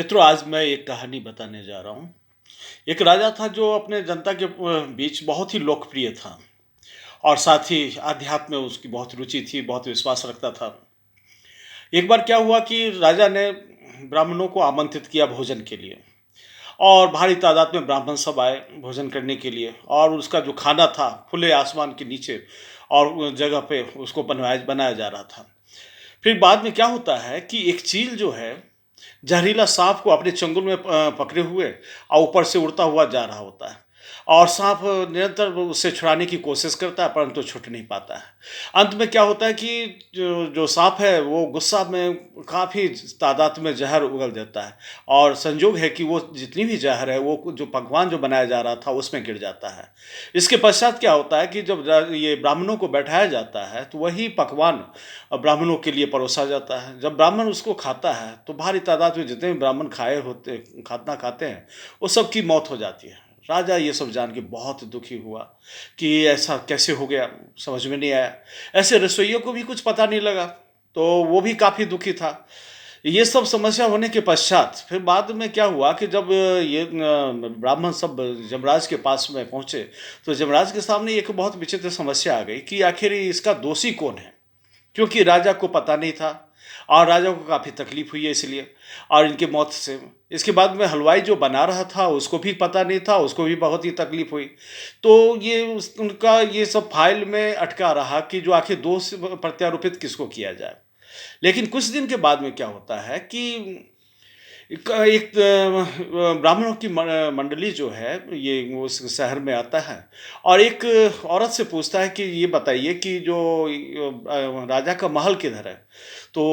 मित्रों, आज मैं एक कहानी बताने जा रहा हूँ। एक राजा था जो अपने जनता के बीच बहुत ही लोकप्रिय था और साथ ही आध्यात्म में उसकी बहुत रुचि थी, बहुत विश्वास रखता था। एक बार क्या हुआ कि राजा ने ब्राह्मणों को आमंत्रित किया भोजन के लिए और भारी तादाद में ब्राह्मण सब आए भोजन करने के लिए और उसका जो खाना था, खुले आसमान के नीचे और जगह पे उसको बनवाया बनाया जा रहा था। फिर बाद में क्या होता है कि एक चील जो है जहरीला सांप को अपने चंगुल में पकड़े हुए और ऊपर से उड़ता हुआ जा रहा होता है और सांप निरंतर वो उससे छुड़ाने की कोशिश करता है परंतु छूट नहीं पाता है। अंत में क्या होता है कि जो जो सांप है वो गुस्सा में काफ़ी तादाद में जहर उगल देता है और संजोग है कि वो जितनी भी जहर है वो जो पकवान जो बनाया जा रहा था उसमें गिर जाता है। इसके पश्चात क्या होता है कि जब ये ब्राह्मणों को बैठाया जाता है तो वही पकवान ब्राह्मणों के लिए परोसा जाता है। जब ब्राह्मण उसको खाता है तो भारी तादाद में जितने भी ब्राह्मण खाना खाते हैं वो सबकी मौत हो जाती है। राजा ये सब जान के बहुत दुखी हुआ कि ऐसा कैसे हो गया, समझ में नहीं आया। ऐसे रसोइयों को भी कुछ पता नहीं लगा, तो वो भी काफ़ी दुखी था। ये सब समस्या होने के पश्चात फिर बाद में क्या हुआ कि जब ये ब्राह्मण सब यमराज के पास में पहुँचे, तो यमराज के सामने एक बहुत विचित्र समस्या आ गई कि आखिर इसका दोषी कौन है? क्योंकि राजा को पता नहीं था और राजा को काफ़ी तकलीफ हुई है इसलिए और इनकी मौत से। इसके बाद में हलवाई जो बना रहा था उसको भी पता नहीं था, उसको भी बहुत ही तकलीफ हुई। तो ये उनका ये सब फाइल में अटका रहा कि जो आखिर दोष प्रत्यारोपित किसको किया जाए। लेकिन कुछ दिन के बाद में क्या होता है कि एक ब्राह्मणों की मंडली जो है ये वो उस शहर में आता है और एक औरत से पूछता है कि ये बताइए कि जो राजा का महल किधर है। तो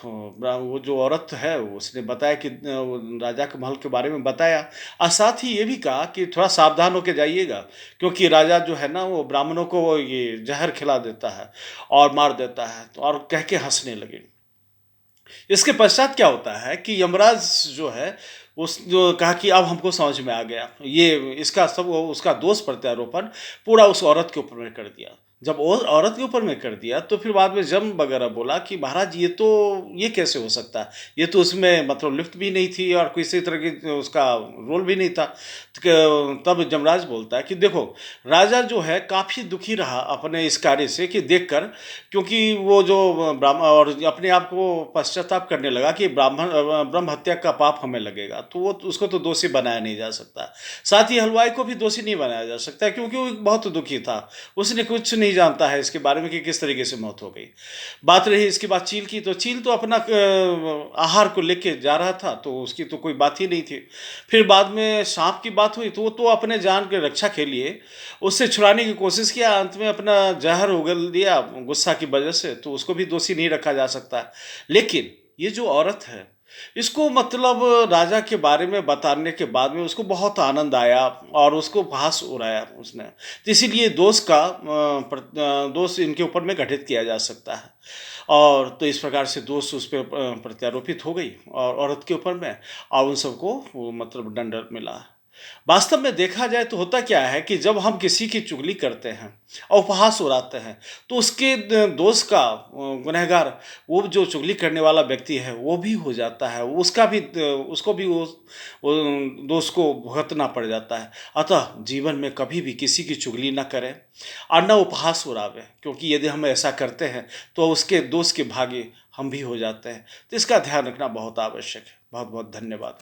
वो जो औरत है उसने बताया कि वो राजा के महल के बारे में बताया और साथ ही ये भी कहा कि थोड़ा सावधान होकर जाइएगा क्योंकि राजा जो है ना वो ब्राह्मणों को वो ये जहर खिला देता है और मार देता है, तो और कह के हंसने लगे। इसके पश्चात क्या होता है कि यमराज जो है उस जो कहा कि अब हमको समझ में आ गया, ये इसका सब वो उसका दोष प्रत्यारोपण पूरा उस औरत के ऊपर में कर दिया। जब वो औरत के ऊपर में कर दिया तो फिर बाद में जम वगैरह बोला कि महाराज ये कैसे हो सकता है, ये तो उसमें मतलब लिफ्ट भी नहीं थी और किसी तरह की उसका रोल भी नहीं था। तब जमराज बोलता है कि देखो, राजा जो है काफ़ी दुखी रहा अपने इस कार्य से कि देखकर, क्योंकि वो जो ब्राह्मण और अपने आप को पश्चाताप करने लगा कि ब्रह्म हत्या का पाप हमें लगेगा, तो वो उसको तो दोषी बनाया नहीं जा सकता। साथ ही हलवाई को भी दोषी नहीं बनाया जा सकता क्योंकि वो बहुत दुखी था, उसने कुछ नहीं जानता है इसके बारे में कि किस तरीके से मौत हो गई। बात रही इसके बाद चील की, तो चील तो अपना आहार को लेके जा रहा था, तो उसकी तो कोई बात ही नहीं थी। फिर बाद में सांप की बात हुई तो वो तो अपने जान की रक्षा के लिए उससे छुड़ाने की कोशिश किया, अंत में अपना जहर उगल दिया गुस्सा की वजह से, तो उसको भी दोषी नहीं रखा जा सकता। लेकिन ये जो औरत है, इसको मतलब राजा के बारे में बताने के बाद में उसको बहुत आनंद आया और उसको उपहास उड़ाया उसने। तो इसीलिए दोष इनके ऊपर में गठित किया जा सकता है और तो इस प्रकार से दोष उस पे प्रत्यारोपित हो गई और औरत के ऊपर में और उन सबको वो मतलब दंड मिला। वास्तव में देखा जाए तो होता क्या है कि जब हम किसी की चुगली करते हैं और उपहास उड़ाते हैं तो उसके दोष का गुनहगार वो जो चुगली करने वाला व्यक्ति है वो भी हो जाता है, उसका भी उसको भी वो दोष को भुगतना पड़ जाता है। अतः जीवन में कभी भी किसी की चुगली ना करें और न उपहास उड़ावें, क्योंकि यदि हम ऐसा करते हैं तो उसके दोष के भागी हम भी हो जाते हैं। तो इसका ध्यान रखना बहुत आवश्यक है। बहुत बहुत धन्यवाद।